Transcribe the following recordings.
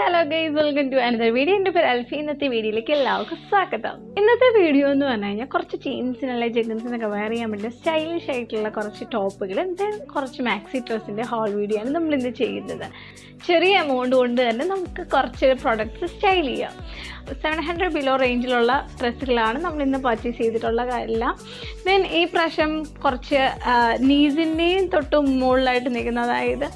hello guys, welcome to another video. എൻ്റെ പേര് അൽഫി. ഇന്നത്തെ വീഡിയോയിലേക്ക് എല്ലാവർക്കും സ്വാഗതം. ഇന്നത്തെ വീഡിയോ എന്ന് പറഞ്ഞു കഴിഞ്ഞാൽ കുറച്ച് ജീൻസിനുള്ള ജെഗിൻസിനൊക്കെ വെയർ ചെയ്യാൻ പറ്റുന്ന സ്റ്റൈലിഷ് ആയിട്ടുള്ള കുറച്ച് ടോപ്പുകൾ കുറച്ച് മാക്സി ഡ്രസ്സിൻ്റെ ഹോൾ വീഡിയോ ആണ് നമ്മൾ ഇന്ന് ചെയ്യുന്നത്. ചെറിയ എമൗണ്ട് കൊണ്ട് തന്നെ നമുക്ക് കുറച്ച് പ്രൊഡക്ട്സ് സ്റ്റൈൽ ചെയ്യാം. 700 ബിലോ റേഞ്ചിലുള്ള ഡ്രസ്സുകളാണ് നമ്മൾ ഇന്ന് പർച്ചേസ് ചെയ്തിട്ടുള്ള എല്ലാം. ദെൻ ഈ പ്രാവശ്യം കുറച്ച് നീസിൻ്റെയും തൊട്ട് മുകളിലായിട്ട് നിൽക്കുന്ന, അതായത്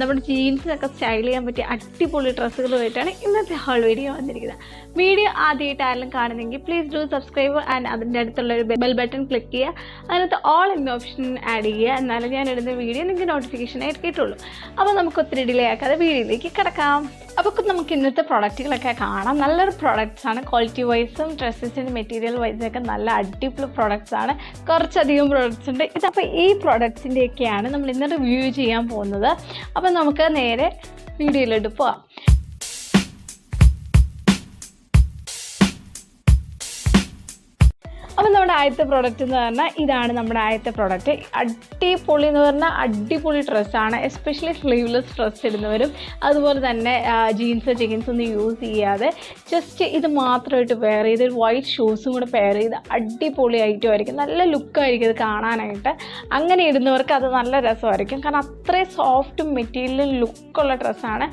നമ്മുടെ ജീൻസിനൊക്കെ സ്റ്റൈൽ ചെയ്യാൻ പറ്റിയ അടിപൊളി ഡ്രസ്സുകളുമായിട്ടാണ് ഇന്നത്തെ ഹോൾ വീഡിയോ വന്നിരിക്കുന്നത്. വീഡിയോ ആദ്യമായിട്ട് ആരെങ്കിലും കാണുന്നെങ്കിൽ പ്ലീസ് ഡു സബ്സ്ക്രൈബ് ആൻഡ് അതിൻ്റെ അടുത്തുള്ളൊരു ബെൽ ബട്ടൺ ക്ലിക്ക് ചെയ്യുക. അതിനകത്ത് ഓൾ എന്ന ഓപ്ഷൻ ആഡ് ചെയ്യുക. എന്നാലും ഞാൻ ഇടുന്ന വീഡിയോ നിങ്ങൾക്ക് നോട്ടിഫിക്കേഷനായിട്ട് കിട്ടുള്ളൂ. അപ്പോൾ നമുക്ക് ഒത്തിരി ഡിലേ ആക്കാതെ വീഡിയോയിലേക്ക് കിടക്കാം. അപ്പോൾ നമുക്ക് ഇന്നത്തെ പ്രൊഡക്റ്റുകളൊക്കെ കാണാം. നല്ലൊരു പ്രോഡക്റ്റ്സ് ആണ്. ക്വാളിറ്റി വൈസും ഡ്രസ്സസിൻ്റെ മെറ്റീരിയൽ വൈസൊക്കെ നല്ല അടിപൊളി പ്രോഡക്റ്റ്സ് ആണ്. കുറച്ചധികം പ്രോഡക്റ്റ്സ് ഉണ്ട്. ഇതപ്പോൾ ഈ പ്രോഡക്റ്റ്സിൻ്റെയൊക്കെയാണ് നമ്മൾ ഇന്ന് റിവ്യൂ ചെയ്യാൻ പോകുന്നത്. അപ്പോൾ നമുക്ക് നേരെ വീഡിയോയിലോട്ട് പോവാം. അപ്പോൾ നമ്മുടെ ആദ്യത്തെ പ്രോഡക്റ്റ് എന്ന് പറഞ്ഞാൽ ഇതാണ് നമ്മുടെ ആദ്യത്തെ പ്രോഡക്റ്റ്. അടിപൊളി എന്ന് പറഞ്ഞാൽ അടിപൊളി ഡ്രസ്സാണ്. എസ്പെഷ്യലി സ്ലീവ്ലെസ് ഡ്രസ്സ് ഇടുന്നവരും അതുപോലെ തന്നെ ജീൻസ് ജെഗിൻസ് ഒന്നും യൂസ് ചെയ്യാതെ ജസ്റ്റ് ഇത് മാത്രമായിട്ട് വെയർ ചെയ്ത് വൈറ്റ് ഷൂസും കൂടെ പെയർ ചെയ്ത് അടിപൊളി ഐറ്റമായിരിക്കും. നല്ല ലുക്കായിരിക്കും ഇത് കാണാനായിട്ട്. അങ്ങനെ ഇടുന്നവർക്ക് അത് നല്ല രസമായിരിക്കും. കാരണം അത്രയും സോഫ്റ്റും മെറ്റീരിയലും ലുക്കുള്ള ഡ്രസ്സാണ്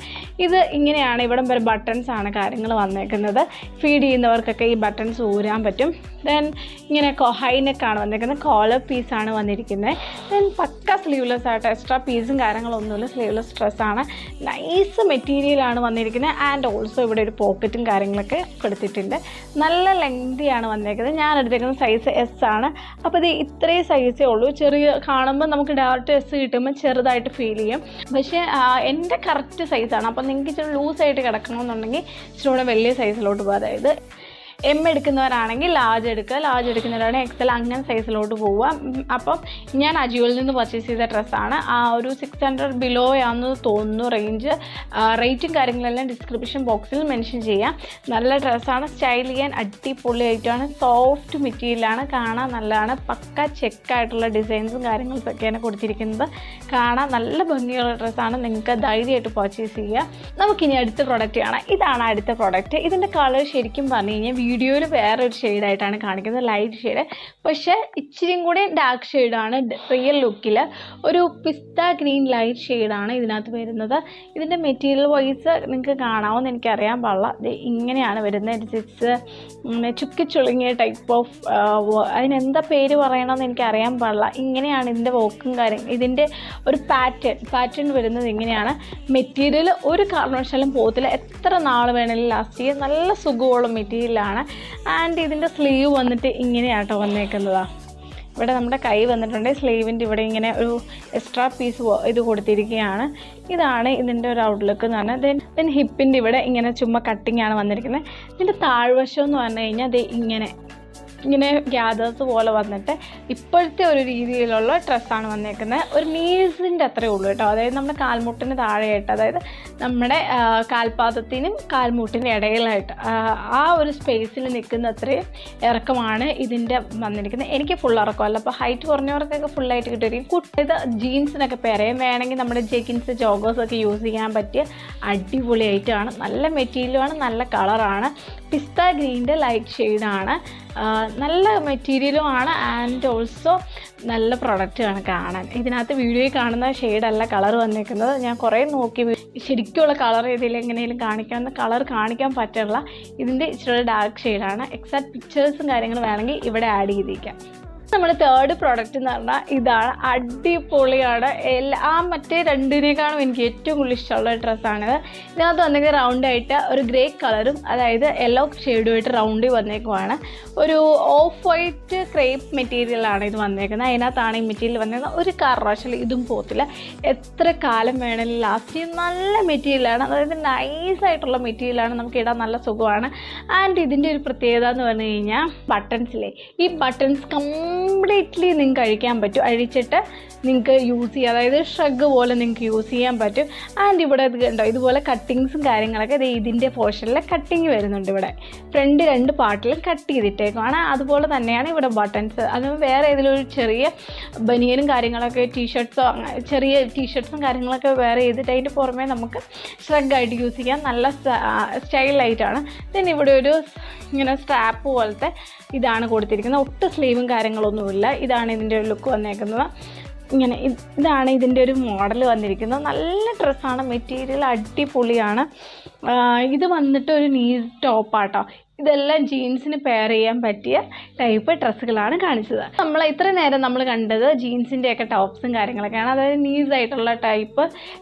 ഇത്. ഇങ്ങനെയാണ് ഇവിടം വരെ ബട്ടൺസ് ആണ് കാര്യങ്ങൾ വന്നേക്കുന്നത്. ഫീഡ് ചെയ്യുന്നവർക്കൊക്കെ ഈ ബട്ടൺസ് ഊരാൻ പറ്റും. ദെൻ ഇങ്ങനെ ഹൈനെക്കാണ് വന്നിരിക്കുന്നത്. കോളർ പീസാണ് വന്നിരിക്കുന്നത്. ദെൻ പക്ക സ്ലീവ്ലെസ് ആയിട്ട് എക്സ്ട്രാ പീസും കാര്യങ്ങളൊന്നുമില്ല. സ്ലീവ്ലെസ് ഡ്രസ്സാണ്. നൈസ് മെറ്റീരിയലാണ് വന്നിരിക്കുന്നത്. ആൻഡ് ഓൾസോ ഇവിടെ ഒരു പോക്കറ്റും കാര്യങ്ങളൊക്കെ കൊടുത്തിട്ടുണ്ട്. നല്ല ലെങ്തിയാണ് വന്നിരിക്കുന്നത്. ഞാൻ എടുത്തിരിക്കുന്നത് സൈസ് എസ് ആണ്. അപ്പോൾ ഇത് ഇത്രയും സൈസേ ഉള്ളൂ. ചെറിയ കാണുമ്പോൾ നമുക്ക് ഡയറക്റ്റ് എസ് കിട്ടുമ്പോൾ ചെറുതായിട്ട് ഫീൽ ചെയ്യും. പക്ഷേ എൻ്റെ കറക്റ്റ് സൈസാണ്. അപ്പോൾ നിങ്ങൾക്ക് ഇച്ചിരി ലൂസായിട്ട് കിടക്കണമെന്നുണ്ടെങ്കിൽ ഇച്ചിരി കൂടെ വലിയ സൈസിലോട്ട് പോകുക. അതായത് എം എടുക്കുന്നവരാണെങ്കിൽ ലാർജ് എടുക്കുക, ലാർജ് എടുക്കുന്നവരാണെങ്കിൽ എക്സൽ, അങ്ങനെ സൈസിലോട്ട് പോവുക. അപ്പം ഞാൻ അജിയോയിൽ നിന്ന് പർച്ചേസ് ചെയ്ത ഡ്രസ്സാണ്. ഒരു 600 ബിലോ ആണെന്ന് തോന്നുന്നു റേഞ്ച്. റേറ്റും കാര്യങ്ങളെല്ലാം ഡിസ്ക്രിപ്ഷൻ ബോക്സിൽ മെൻഷൻ ചെയ്യാം. നല്ല ഡ്രസ്സാണ്. സ്റ്റൈൽ ചെയ്യാൻ അടിപൊളിയായിട്ടാണ്. സോഫ്റ്റ് മെറ്റീരിയലാണ്. കാണാൻ നല്ലതാണ്. പക്ക ചെക്കായിട്ടുള്ള ഡിസൈൻസും കാര്യങ്ങളൊക്കെയാണ് കൊടുത്തിരിക്കുന്നത്. കാണാൻ നല്ല ഭംഗിയുള്ള ഡ്രസ്സാണ്. നിങ്ങൾക്ക് ധൈര്യമായിട്ട് പർച്ചേസ് ചെയ്യുക. നമുക്കിനി അടുത്ത പ്രോഡക്റ്റ് കാണാം. ഇതാണ് അടുത്ത പ്രോഡക്റ്റ്. ഇതിൻ്റെ കളർ ശരിക്കും പറഞ്ഞു കഴിഞ്ഞാൽ വീഡിയോയിൽ വേറൊരു ഷെയ്ഡായിട്ടാണ് കാണിക്കുന്നത്, ലൈറ്റ് ഷെയ്ഡ്. പക്ഷേ ഇച്ചിരിയും കൂടി ഡാർക്ക് ഷെയ്ഡാണ് റിയൽ ലുക്കിൽ. ഒരു പിസ്ത ഗ്രീൻ ലൈറ്റ് ഷെയ്ഡാണ് ഇതിനകത്ത് വരുന്നത്. ഇതിൻ്റെ മെറ്റീരിയൽ വൈസ് നിങ്ങൾക്ക് കാണാമെന്ന് എനിക്കറിയാൻ പാടില്ല. ഇത് ഇങ്ങനെയാണ് വരുന്നത്. ഇറ്റ്സ് ചുക്കിച്ചുളുങ്ങിയ ടൈപ്പ് ഓഫ്, അതിനെന്താ പേര് പറയണമെന്ന് എനിക്കറിയാൻ പാടില്ല. ഇങ്ങനെയാണ് ഇതിൻ്റെ വർക്കും ഇതിൻ്റെ ഒരു പാറ്റേൺ വരുന്നത് ഇങ്ങനെയാണ്. മെറ്റീരിയൽ ഒരു കാരണവശാലും പോകത്തില്ല. എത്ര നാൾ വേണമെങ്കിലും ലാസ്റ്റ് ചെയ്യാൻ നല്ല സുഖമുള്ള മെറ്റീരിയലാണ്. ആൻഡ് ഇതിൻ്റെ സ്ലീവ് വന്നിട്ട് ഇങ്ങനെയാട്ടോ വന്നേക്കുന്നതാണ്. ഇവിടെ നമ്മുടെ കൈ വന്നിട്ടുണ്ട്. സ്ലീവിൻ്റെ ഇവിടെ ഇങ്ങനെ ഒരു എക്സ്ട്രാ പീസ് ഇത് കൊടുത്തിരിക്കുകയാണ്. ഇതാണ് ഇതിൻ്റെ ഒരു ഔട്ട്ലുക്ക് എന്ന് പറഞ്ഞാൽ. ദെൻ ഹിപ്പിൻ്റെ ഇവിടെ ഇങ്ങനെ ചുമ്മാ കട്ടിങ് ആണ് വന്നിരിക്കുന്നത്. ഇതിൻ്റെ താഴ്വശം എന്ന് പറഞ്ഞു കഴിഞ്ഞാൽ അത് ഇങ്ങനെ ഗ്യാദേഴ്സ് പോലെ വന്നിട്ട് ഇപ്പോഴത്തെ ഒരു രീതിയിലുള്ള ഡ്രസ്സാണ് വന്നേക്കുന്നത്. ഒരു നീസിൻ്റെ അത്രയേ ഉള്ളൂ കേട്ടോ. അതായത് നമ്മുടെ കാൽമുട്ടിന് താഴെയായിട്ട്, അതായത് നമ്മുടെ കാൽപാദത്തിനും കാൽമുട്ടിൻ്റെ ഇടയിലായിട്ട് ആ ഒരു സ്പേസിൽ നിൽക്കുന്ന അത്രയും ഇറക്കമാണ് ഇതിൻ്റെ വന്നിരിക്കുന്നത്. എനിക്ക് ഫുൾ ഇറക്കമല്ല. അപ്പോൾ ഹൈറ്റ് കുറഞ്ഞവർക്കൊക്കെ ഫുള്ളായിട്ട് കിട്ടുമായിരിക്കും. ഇത് ജീൻസിനൊക്കെ പേരെയും വേണമെങ്കിൽ നമ്മുടെ ജെഗിൻസ് ജോഗേഴ്സൊക്കെ യൂസ് ചെയ്യാൻ പറ്റിയ അടിപൊളിയായിട്ടാണ്. നല്ല മെറ്റീരിയലുമാണ്, നല്ല കളറാണ്. പിസ്ത ഗ്രീൻ്റെ ലൈറ്റ് ഷെയ്ഡാണ്. നല്ല മെറ്റീരിയലുമാണ്. ആൻഡ് ഓൾസോ നല്ല പ്രൊഡക്റ്റാണ് കാണാൻ. ഇതിനകത്ത് വീഡിയോയിൽ കാണുന്ന ഷെയ്ഡല്ല കളർ വന്നിരിക്കുന്നത്. ഞാൻ കുറേ നോക്കി ശരിക്കുള്ള കളർ ഇതിൽ എങ്ങനെയും കാണിക്കാവുന്ന കളർ കാണിക്കാൻ പറ്റില്ല. ഇതിൻ്റെ ഇച്ചിരി ഡാർക്ക് ഷെയ്ഡാണ്. എക്സാക്ട് പിക്ചേഴ്സും കാര്യങ്ങളും വേണമെങ്കിൽ ഇവിടെ ആഡ് ചെയ്തിരിക്കാം. നമ്മുടെ തേർഡ് പ്രോഡക്റ്റ് എന്ന് പറഞ്ഞാൽ ഇതാണ്. അടിപൊളിയാണ്. മറ്റേ രണ്ടിനേക്കാളും എനിക്ക് ഏറ്റവും കൂടുതൽ ഇഷ്ടമുള്ള ഡ്രസ്സാണിത്. ഇതിനകത്ത് വന്നേക്കുന്നത് റൗണ്ടായിട്ട് ഒരു ഗ്രേ കളറും അതായത് യെല്ലോ ഷെയ്ഡുമായിട്ട് റൗണ്ടിൽ വന്നേക്കുവാണ്. ഒരു ഓഫ് വൈറ്റ് ക്രേപ്പ് മെറ്റീരിയലാണ് ഇത് വന്നേക്കുന്നത്. അതിനകത്താണ് ഈ മെറ്റീരിയൽ വന്നേക്കുന്നത്. ഒരു കാരണവശാലും ഇതും പോകത്തില്ല. എത്ര കാലം വേണമെങ്കിലും ലാസ്റ്റ് ചെയ്യുന്ന നല്ല മെറ്റീരിയലാണ്. അതായത് നൈസായിട്ടുള്ള മെറ്റീരിയലാണ്. നമുക്ക് ഇടാൻ നല്ല സുഖമാണ്. ആൻഡ് ഇതിൻ്റെ ഒരു പ്രത്യേകത എന്ന് പറഞ്ഞു കഴിഞ്ഞാൽ ബട്ടൺസിലെ ഈ ബട്ടൺസ് കംപ്ലീറ്റ്ലി നിങ്ങൾക്ക് അഴിക്കാൻ പറ്റും. അഴിച്ചിട്ട് നിങ്ങൾക്ക് യൂസ് ചെയ്യാം, അതായത് ഷ്രഗ് പോലെ നിങ്ങൾക്ക് യൂസ് ചെയ്യാൻ പറ്റും. ആൻഡ് ഇവിടെ ഇത് കണ്ടോ, ഇതുപോലെ കട്ടിങ്സും കാര്യങ്ങളൊക്കെ ഇതിൻ്റെ പോർഷനിൽ കട്ടിങ് വരുന്നുണ്ട്. ഇവിടെ ഫ്രണ്ട് 2 പാർട്ടിലും കട്ട് ചെയ്തിട്ടേക്കുവാണ്. അതുപോലെ തന്നെയാണ് ഇവിടെ ബട്ടൺസ്. അത് വേറെ ഏതെങ്കിലും ഒരു ചെറിയ ബനിയനും കാര്യങ്ങളൊക്കെ ചെറിയ ടീഷർട്ട്സും കാര്യങ്ങളൊക്കെ വേറെ ചെയ്തിട്ട് അതിൻ്റെ പുറമേ നമുക്ക് ഷ്രഗായിട്ട് യൂസ് ചെയ്യാൻ നല്ല സ്റ്റൈലായിട്ടാണ്. പിന്നെ ഇവിടെ ഒരു ഇങ്ങനെ സ്ട്രാപ്പ് പോലത്തെ ഇതാണ് കൊടുത്തിരിക്കുന്നത്. ഒട്ടും സ്ലീവും കാര്യങ്ങളൊന്നുമില്ല. ഇതാണ് ഇതിൻ്റെ ഒരു ലുക്ക് വന്നേക്കുന്നത്. ഇങ്ങനെ ഇതാണ് ഇതിൻ്റെ ഒരു മോഡൽ വന്നിരിക്കുന്നത്. നല്ല ഡ്രസ്സാണ്, മെറ്റീരിയൽ അടിപൊളിയാണ്. ഇത് വന്നിട്ട് ഒരു നീ ടോപ്പാട്ടോ. ഇതെല്ലാം ജീൻസിന് പെയർ ചെയ്യാൻ പറ്റിയ ടൈപ്പ് ഡ്രസ്സുകളാണ് കാണിച്ചത്. ഇത്ര നേരം നമ്മൾ കണ്ടത് ജീൻസിൻ്റെയൊക്കെ ടോപ്സും കാര്യങ്ങളൊക്കെയാണ്. അതായത് നീസായിട്ടുള്ള ടൈപ്പ്,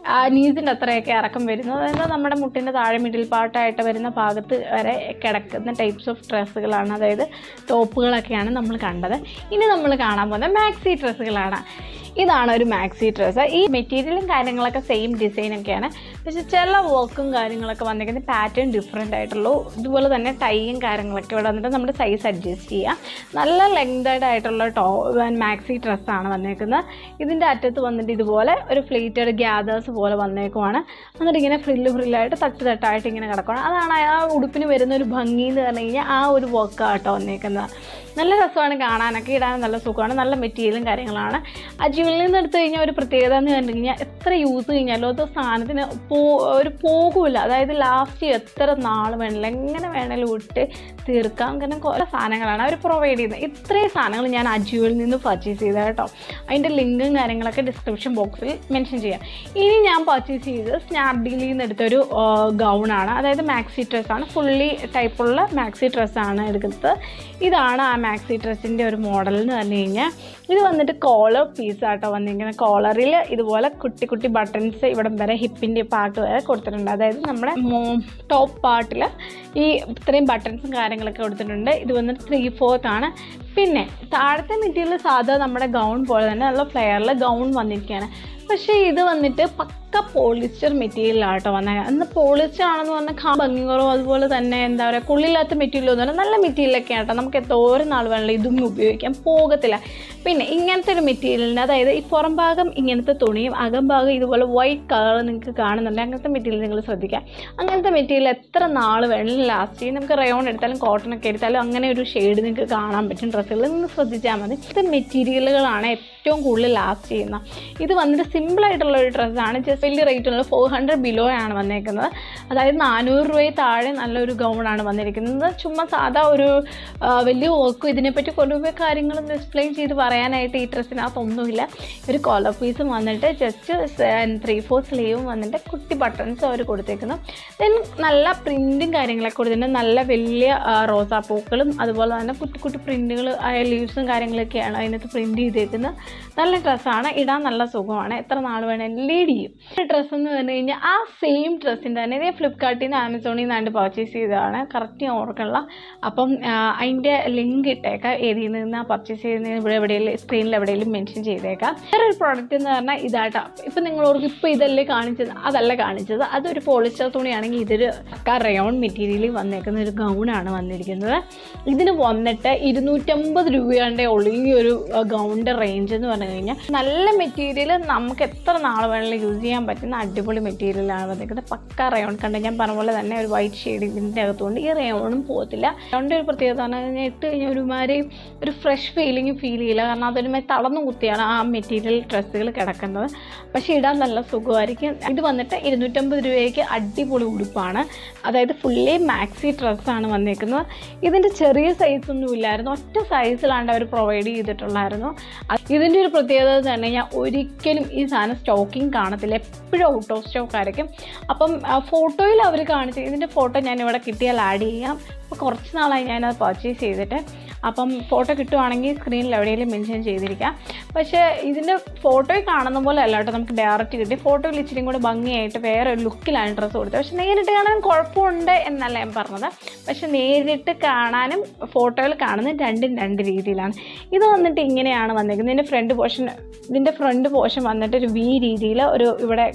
നീസിൻ്റെ അത്രയൊക്കെ ഇറക്കം വരുന്നത്, അതായത് നമ്മുടെ മുട്ടിൻ്റെ താഴെ മിഡിൽ പാർട്ടായിട്ട് വരുന്ന ഭാഗത്ത് വരെ കിടക്കുന്ന ടൈപ്സ് ഓഫ് ഡ്രസ്സുകളാണ്, അതായത് ടോപ്പുകളൊക്കെയാണ് നമ്മൾ കണ്ടത്. ഇനി നമ്മൾ കാണാൻ പോകുന്നത് മാക്സി ഡ്രസ്സുകളാണ്. ഇതാണ് ഒരു മാക്സി ഡ്രസ്സ്. ഈ മെറ്റീരിയലും കാര്യങ്ങളൊക്കെ സെയിം ഡിസൈനൊക്കെയാണ്, പക്ഷേ ചില വർക്കും കാര്യങ്ങളൊക്കെ വന്നിരിക്കുന്നത് പാറ്റേൺ ഡിഫറെൻ്റ് ആയിട്ടുള്ളൂ. ഇതുപോലെ തന്നെ ടൈയും കാര്യങ്ങളൊക്കെ ഇവിടെ വന്നിട്ട് നമ്മുടെ സൈസ് അഡ്ജസ്റ്റ് ചെയ്യാം. നല്ല ലെങ്തഡ് ആയിട്ടുള്ള മാക്സി ഡ്രസ്സാണ് വന്നേക്കുന്നത്. ഇതിൻ്റെ അറ്റത്ത് വന്നിട്ട് ഇതുപോലെ ഒരു ഫ്ലീറ്റഡ് ഗ്യാദേഴ്സ് പോലെ വന്നേക്കുവാണ്. എന്നിട്ട് ഇങ്ങനെ ഫ്രില്ലായിട്ട് തട്ടായിട്ട് ഇങ്ങനെ കിടക്കുകയാണ്. അതാണ് ആ ഉടുപ്പിന് വരുന്ന ഒരു ഭംഗി എന്ന് പറഞ്ഞു കഴിഞ്ഞാൽ ആ ഒരു വർക്കാട്ടോ വന്നേക്കുന്നത്. നല്ല രസമാണ് കാണാനൊക്കെ, ഇടാൻ നല്ല സുഖമാണ്, നല്ല മെറ്റീരിയലും കാര്യങ്ങളാണ്. അജിയോയിൽ നിന്ന് എടുത്തു കഴിഞ്ഞാൽ ഒരു പ്രത്യേകത എന്ന് പറഞ്ഞു കഴിഞ്ഞാൽ എത്ര യൂസ് കഴിഞ്ഞാലും അത് സാധനത്തിന് പോകില്ല. അതായത് ലാസ്റ്റ് എത്ര നാൾ വേണമെങ്കിലും എങ്ങനെ വേണമെങ്കിലും ഇട്ട് തീർക്കാം. കാരണം കുറേ സാധനങ്ങളാണ് അവർ പ്രൊവൈഡ് ചെയ്യുന്നത്. ഇത്രയും സാധനങ്ങൾ ഞാൻ അജിയോയിൽ നിന്ന് പർച്ചേസ് ചെയ്തത് കേട്ടോ. അതിൻ്റെ ലിങ്കും കാര്യങ്ങളൊക്കെ ഡിസ്ക്രിപ്ഷൻ ബോക്സിൽ മെൻഷൻ ചെയ്യാം. ഇനി ഞാൻ പർച്ചേസ് ചെയ്തത് സ്നാപ്ഡീലിൽ നിന്ന് എടുത്തൊരു ഗൗണാണ്, അതായത് മാക്സി ഡ്രസ്സാണ്. ഫുള്ളി ടൈപ്പുള്ള മാക്സി ഡ്രസ്സാണ് എടുക്കുന്നത്. ഇതാണ് ആ മാക്സി ഡ്രസ്സിൻ്റെ ഒരു മോഡൽ എന്ന് പറഞ്ഞു കഴിഞ്ഞാൽ. ഇത് വന്നിട്ട് കോളർ പീസാട്ടോ വന്നിരിക്കുന്നത്. കോളറിൽ ഇതുപോലെ കുട്ടി കുട്ടി ബട്ടൺസ് ഇവിടം വരെ ഹിപ്പിൻ്റെ പാർട്ട് വരെ കൊടുത്തിട്ടുണ്ട്. അതായത് നമ്മുടെ ടോപ്പ് പാർട്ടിൽ ഈ ഇത്രയും ബട്ടൺസും കാര്യങ്ങളൊക്കെ കൊടുത്തിട്ടുണ്ട്. ഇത് വന്നിട്ട് 3/4 ആണ്. പിന്നെ താഴത്തെ മെറ്റീരിയൽ സാധാ നമ്മുടെ ഗൗൺ പോലെ തന്നെ നല്ല ഫ്ലെയറിൽ ഗൗൺ വന്നിരിക്കുകയാണ്. പക്ഷേ ഇത് വന്നിട്ട് പക്ക പോളിസ്റ്റർ മെറ്റീരിയലാട്ടോ വന്നത്. അന്ന് പോളിസ്റ്റർ ആണെന്ന് പറഞ്ഞാൽ ഭംഗികളോ അതുപോലെ തന്നെ എന്താ പറയുക കൊള്ളില്ലാത്ത മെറ്റീരിയലോ എന്ന് പറഞ്ഞാൽ നല്ല മെറ്റീരിയലൊക്കെ ആട്ടോ. നമുക്ക് എന്തോരം നാൾ വേണമെങ്കിലും ഇതൊന്നും ഉപയോഗിക്കാൻ പോകത്തില്ല. പിന്നെ ഇങ്ങനത്തെ ഒരു മെറ്റീരിയലിന്, അതായത് ഈ പുറം ഭാഗം ഇങ്ങനത്തെ തുണിയും അകംഭാഗം ഇതുപോലെ വൈറ്റ് കളർ നിങ്ങൾക്ക് കാണുന്നുണ്ട്. അങ്ങനത്തെ മെറ്റീരിയൽ നിങ്ങൾ ശ്രദ്ധിക്കുക. അങ്ങനത്തെ മെറ്റീരിയൽ എത്ര നാൾ വേണമെങ്കിലും ലാസ്റ്റ് ചെയ്യും. നമുക്ക് റയോൺ എടുത്താലും കോട്ടണൊക്കെ എടുത്താലും അങ്ങനെ ഒരു ഷെയ്ഡ് നിങ്ങൾക്ക് കാണാൻ പറ്റും ഡ്രസ്സുകൾ. നിങ്ങൾ ശ്രദ്ധിച്ചാൽ മതി. ഇങ്ങനത്തെ മെറ്റീരിയലുകളാണ് ഏറ്റവും കൂടുതൽ ലാസ്റ്റ് ചെയ്യുന്നത്. ഇത് വന്നിട്ട് സിമ്പിളായിട്ടുള്ള ഒരു ഡ്രസ്സാണ്. ജസ്റ്റ് വലിയ റേറ്റുള്ള 400 ബിലോ ആണ് വന്നേക്കുന്നത്. അതായത് 400 രൂപയിൽ താഴെ നല്ലൊരു ഗൗണാണ് വന്നിരിക്കുന്നത്. ചുമ്മാ സാധാ ഒരു വലിയ വർക്കും ഇതിനെപ്പറ്റി കുറേ കാര്യങ്ങളൊന്നും എക്സ്പ്ലെയിൻ ചെയ്ത് പറയാനായിട്ട് ഈ ഡ്രസ്സിനകത്തൊന്നുമില്ല. ഒരു കോളർ പീസും വന്നിട്ട് ജസ്റ്റ് 3/4 സ്ലീവും വന്നിട്ട് കുട്ടി ബട്ടൺസും അവർ കൊടുത്തേക്കുന്നു. ദെൻ നല്ല പ്രിൻറ്റും കാര്യങ്ങളൊക്കെ കൊടുത്തിട്ടുണ്ട്. നല്ല വലിയ റോസാപ്പൂക്കളും അതുപോലെ തന്നെ കുട്ടി കുട്ടി പ്രിൻറ്റുകൾ ലീവ്സും കാര്യങ്ങളൊക്കെയാണ് അതിനകത്ത് പ്രിൻറ്റ് ചെയ്തേക്കുന്നത്. നല്ല ഡ്രസ്സാണ്, ഇടാൻ നല്ല സുഖമാണ്, എത്ര നാൾ വേണമെങ്കിലും ലീഡ് ചെയ്യും. ഡ്രസ്സ് എന്ന് പറഞ്ഞു കഴിഞ്ഞാൽ ആ സെയിം ഡ്രസ്സിൻ്റെ തന്നെ ഇതേ ഫ്ലിപ്കാർട്ടിൽ നിന്ന് ആമസോണിൽ നിന്നാണ്ട് പർച്ചേസ് ചെയ്തതാണ്. കറക്റ്റ് ഞാൻ ഓർക്കണില്ല. അപ്പം അതിൻ്റെ ലിങ്ക് ഇട്ടേക്കാം, ഏതിൽ നിന്നാണ് പർച്ചേസ് ചെയ്യുന്നത് ഇവിടെ എവിടെയെങ്കിലും സ്ക്രീനിൽ എവിടെയെങ്കിലും മെൻഷൻ ചെയ്തേക്കാം. വേറൊരു പ്രോഡക്റ്റ് എന്ന് പറഞ്ഞാൽ ഇതാട്ടോ. ഇപ്പം നിങ്ങളോർക്ക് ഇപ്പോൾ ഇതല്ലേ കാണിച്ചത്, അതല്ല കാണിച്ചത്. അതൊരു പോളിസ്റ്റർ തുണിയാണെങ്കിൽ ഇതൊരു റയോൺ മെറ്റീരിയലിൽ വന്നേക്കുന്ന ഒരു ഗൗണാണ് വന്നിരിക്കുന്നത്. ഇതിന് വന്നിട്ട് 250 രൂപയുടെ ഉള്ളൂ ഈ ഒരു ഗൗണിൻ്റെ റേഞ്ച് എന്ന് പറഞ്ഞു കഴിഞ്ഞാൽ. നല്ല മെറ്റീരിയൽ, നമുക്ക് എത്ര നാൾ വേണമെങ്കിലും യൂസ് ചെയ്യാൻ പറ്റുന്ന അടിപൊളി മെറ്റീരിയലാണ് വന്നിരിക്കുന്നത്. പക്ക റയോൺ കണ്ട് ഞാൻ പറഞ്ഞ പോലെ തന്നെ ഒരു വൈറ്റ് ഷെയ്ഡ് ഇതിൻ്റെ അകത്തുകൊണ്ട് ഈ റയോണും പോകത്തില്ല. റയോണിൻ്റെ ഒരു പ്രത്യേകത എന്ന് പറഞ്ഞാൽ ഇട്ട് കഴിഞ്ഞാൽ ഒരുമാതിരി ഒരു ഫ്രഷ് ഫീൽ ചെയ്യില്ല. കാരണം അതൊരുമാതിരി തളർന്നു കുത്തിയാണ് ആ മെറ്റീരിയൽ ഡ്രസ്സുകൾ കിടക്കുന്നത്. പക്ഷേ ഇടാൻ നല്ല സുഖമായിരിക്കും. ഇത് വന്നിട്ട് 250 രൂപയ്ക്ക് അടിപൊളി ഉടുപ്പാണ്. അതായത് ഫുള്ളി മാക്സി ഡ്രസ്സാണ് വന്നിരിക്കുന്നത്. ഇതിൻ്റെ ചെറിയ സൈസൊന്നും ഇല്ലായിരുന്നു, ഒറ്റ സൈസിലാണ്ട് അവർ പ്രൊവൈഡ് ചെയ്തിട്ടുള്ളായിരുന്നു. ഇതിൻ്റെ ഒരു പ്രത്യേകത എന്ന് പറഞ്ഞു കഴിഞ്ഞാൽ ഒരിക്കലും ഈ സാധനം സ്റ്റോക്കിംഗ് കാണത്തില്ല, എപ്പോഴും ഔട്ട് ഓഫ് സ്റ്റോക്ക് ആയിരിക്കും. അപ്പം ഫോട്ടോയിൽ അവർ കാണിച്ച്, ഇതിൻ്റെ ഫോട്ടോ ഞാനിവിടെ കിട്ടിയാൽ ആഡ് ചെയ്യാം. അപ്പോൾ കുറച്ച് നാളായി ഞാനത് പർച്ചേസ് ചെയ്തിട്ട്. അപ്പം ഫോട്ടോ കിട്ടുവാണെങ്കിൽ സ്ക്രീനിൽ എവിടെയെങ്കിലും മെൻഷൻ ചെയ്തിരിക്കാം. പക്ഷേ ഇതിൻ്റെ ഫോട്ടോയിൽ കാണുന്ന പോലെ അല്ല കേട്ടോ, നമുക്ക് ഡയറക്റ്റ് കിട്ടി. ഫോട്ടോയിൽ ഇച്ചിരി കൂടി ഭംഗിയായിട്ട് വേറെ ഒരു ലുക്കിലാണ് ഡ്രസ്സ് കൊടുത്തത്. പക്ഷേ നേരിട്ട് കാണാൻ കുഴപ്പമുണ്ട് എന്നല്ല ഞാൻ പറഞ്ഞത്. പക്ഷെ നേരിട്ട് കാണാനും ഫോട്ടോയിൽ കാണുന്നത് രണ്ടും രണ്ട് രീതിയിലാണ്. ഇത് വന്നിട്ട് ഇങ്ങനെയാണ് വന്നിരിക്കുന്നത്. ഇതിൻ്റെ ഫ്രണ്ട് പോർഷൻ വന്നിട്ട് ഒരു വി രീതിയിൽ ഒരു ഇവിടെ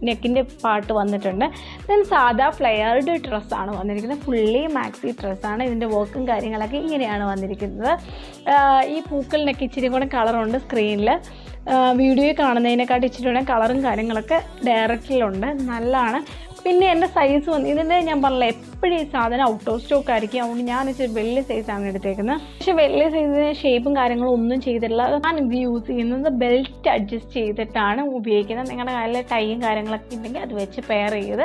നെക്കിൻ്റെ പാർട്ട് വന്നിട്ടുണ്ട്. ദെൻ സാധാ ഫ്ലെയർഡ് ഡ്രസ്സാണ് വന്നിരിക്കുന്നത്. ഫുള്ളി മാക്സി ഡ്രസ്സാണ്. ഇതിൻ്റെ വർക്കും കാര്യങ്ങളൊക്കെ ഇങ്ങനെയാണ് വന്നിരിക്കുന്നത്. ഈ പൂക്കളിനൊക്കെ ഇച്ചിരി കൂടെ കളറുണ്ട് സ്ക്രീനിൽ. വീഡിയോയിൽ കാണുന്നതിനെക്കാട്ടി ഇച്ചിരി കൂടെ കളറും കാര്യങ്ങളൊക്കെ ഡയറക്റ്റിലുണ്ട്. നല്ലതാണ്. പിന്നെ എൻ്റെ സൈസ് വന്ന് ഇതിൻ്റെ ഞാൻ പറഞ്ഞില്ല എപ്പോഴും ഈ സാധനം ഔട്ട് ഓഫ് സ്റ്റോക്ക് ആയിരിക്കും. അതുകൊണ്ട് ഞാൻ ഇച്ചിരി വലിയ സൈസാണ് എടുത്തേക്കുന്നത്. പക്ഷേ വലിയ സൈസിന് ഷേപ്പും കാര്യങ്ങളും ഒന്നും ചെയ്തിട്ടില്ല. ഞാൻ ഇത് യൂസ് ചെയ്യുന്നത് ബെൽറ്റ് അഡ്ജസ്റ്റ് ചെയ്തിട്ടാണ് ഉപയോഗിക്കുന്നത്. നിങ്ങളുടെ കയ്യിൽ ടൈയും കാര്യങ്ങളൊക്കെ ഉണ്ടെങ്കിൽ അത് വെച്ച് പെയർ ചെയ്ത്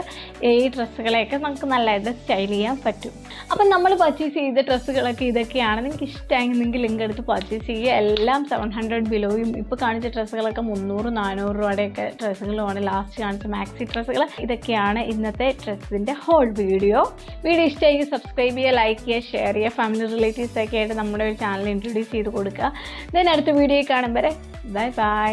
ഈ ഡ്രസ്സുകളെയൊക്കെ നമുക്ക് നല്ലതായിട്ട് സ്റ്റൈൽ ചെയ്യാൻ പറ്റും. അപ്പം നമ്മൾ പർച്ചേസ് ചെയ്ത ഡ്രസ്സുകളൊക്കെ ഇതൊക്കെയാണ്. നിങ്ങൾക്ക് ഇഷ്ടമായിരുന്നെങ്കിൽ ലിങ്ക് എടുത്ത് പർച്ചേസ് ചെയ്യുക. എല്ലാം 700 ബിലോയും. ഇപ്പോൾ കാണിച്ച ഡ്രസ്സുകളൊക്കെ 300-400 രൂപയുടെയൊക്കെ ഡ്രസ്സുകളുമാണ്. ലാസ്റ്റ് കാണിച്ച മാക്സി ഡ്രസ്സുകൾ. ഇതൊക്കെയാണ് ഇന്നത്തെ ഡ്രസ്സിൻ്റെ ഹോൾ വീഡിയോ. ഇഷ്ടമായി സബ്സ്ക്രൈബ് ചെയ്യുക, ലൈക്ക് ചെയ്യുക, ഷെയർ ചെയ്യുക. ഫാമിലി റിലേറ്റീവ്സൊക്കെ ആയിട്ട് നമ്മുടെ ഒരു ചാനൽ ഇൻട്രൊഡ്യൂസ് ചെയ്ത് കൊടുക്കുക. ദെൻ അടുത്ത വീഡിയോ കാണും വരെ ബൈ ബൈ.